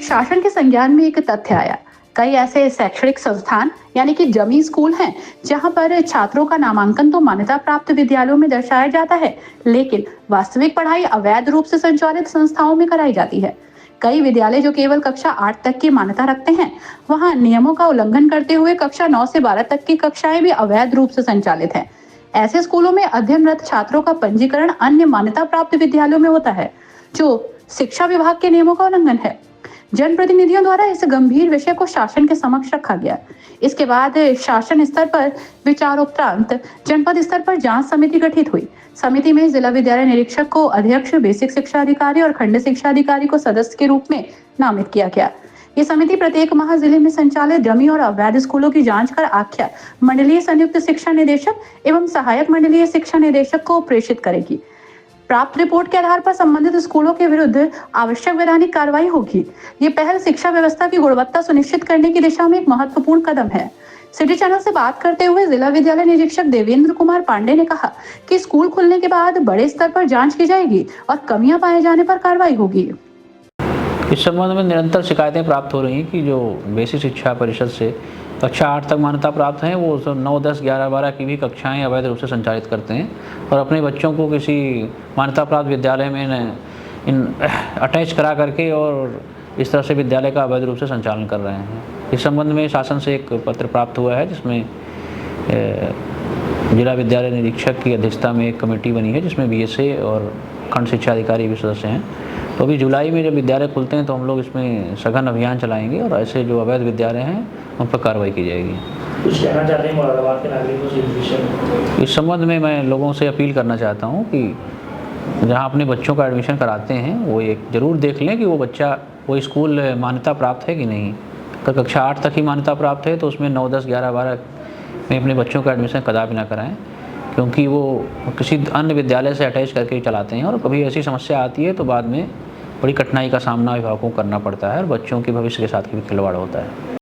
शासन के संज्ञान में एक तथ्य आया। कई ऐसे शैक्षणिक संस्थान यानी कि जमी स्कूल हैं जहां पर छात्रों का नामांकन तो मान्यता प्राप्त विद्यालयों में दर्शाया जाता है, लेकिन वास्तविक पढ़ाई अवैध रूप से संचालित संस्थाओं में कराई जाती है। कई विद्यालय जो केवल कक्षा 8 तक की मान्यता रखते हैं, वहां नियमों का उल्लंघन करते हुए कक्षा 9 से 12 तक की कक्षाएं भी अवैध रूप से संचालित हैं। ऐसे स्कूलों में अध्ययनरत छात्रों का पंजीकरण अन्य मान्यता प्राप्त विद्यालयों में होता है, जो शिक्षा विभाग के नियमों का उल्लंघन है। जनप्रतिनिधियों द्वारा इस गंभीर विषय को शासन के समक्ष रखा गया। इसके बाद शासन स्तर पर विचारोपरांत जनपद स्तर पर जांच समिति गठित हुई। समिति में जिला विद्यालय निरीक्षक को अध्यक्ष, बेसिक शिक्षा अधिकारी और खंड शिक्षा अधिकारी को सदस्य के रूप में नामित किया गया। ये समिति प्रत्येक माह जिले में संचालित डमी और अवैध स्कूलों की जांच कर आख्या मंडलीय संयुक्त शिक्षा निदेशक एवं सहायक मंडलीय शिक्षा निदेशक को प्रेषित करेगी। प्राप्त रिपोर्ट के आधार पर संबंधित स्कूलों के विरुद्ध आवश्यक वैधानिक कार्रवाई होगी। ये पहल शिक्षा व्यवस्था की गुणवत्ता सुनिश्चित करने की दिशा में एक महत्वपूर्ण कदम है। सिटी चैनल से बात करते हुए जिला विद्यालय निरीक्षक देवेंद्र कुमार पांडे ने कहा कि स्कूल खुलने के बाद बड़े स्तर पर जांच की जाएगी और कमियां पाए जाने पर कार्रवाई होगी। इस संबंध में निरंतर शिकायतें प्राप्त हो रही हैं कि जो बेसिक शिक्षा परिषद से कक्षा 8 तक मान्यता प्राप्त हैं, वो 9, 10, 11, 12 की भी कक्षाएं अवैध रूप से संचालित करते हैं और अपने बच्चों को किसी मान्यता प्राप्त विद्यालय में अटैच करा करके और इस तरह से विद्यालय का अवैध रूप से संचालन कर रहे हैं। इस संबंध में शासन से एक पत्र प्राप्त हुआ है, जिसमें जिला विद्यालय निरीक्षक की अध्यक्षता में एक कमेटी बनी है, जिसमें बीएसए और खंड शिक्षा अधिकारी भी सदस्य हैं। तो अभी जुलाई में जब विद्यालय खुलते हैं तो हम लोग इसमें सघन अभियान चलाएंगे और ऐसे जो अवैध विद्यालय हैं उन पर कार्रवाई की जाएगी। कुछ कहना चाहते हैं मुरादाबाद के नागरिकों से इस विषय में? इस संबंध में मैं लोगों से अपील करना चाहता हूँ कि जहाँ अपने बच्चों का एडमिशन कराते हैं वो एक ज़रूर देख लें कि वो स्कूल मान्यता प्राप्त है कि नहीं। अगर कक्षा 8 तक ही मान्यता प्राप्त है तो उसमें 9, 10, 11, 12 में अपने बच्चों का एडमिशन कदापि ना कराएं, क्योंकि वो किसी अन्य विद्यालय से अटैच करके चलाते हैं और कभी ऐसी समस्या आती है तो बाद में बड़ी कठिनाई का सामना अभिभावकों को करना पड़ता है और बच्चों के भविष्य के साथ भी खिलवाड़ होता है।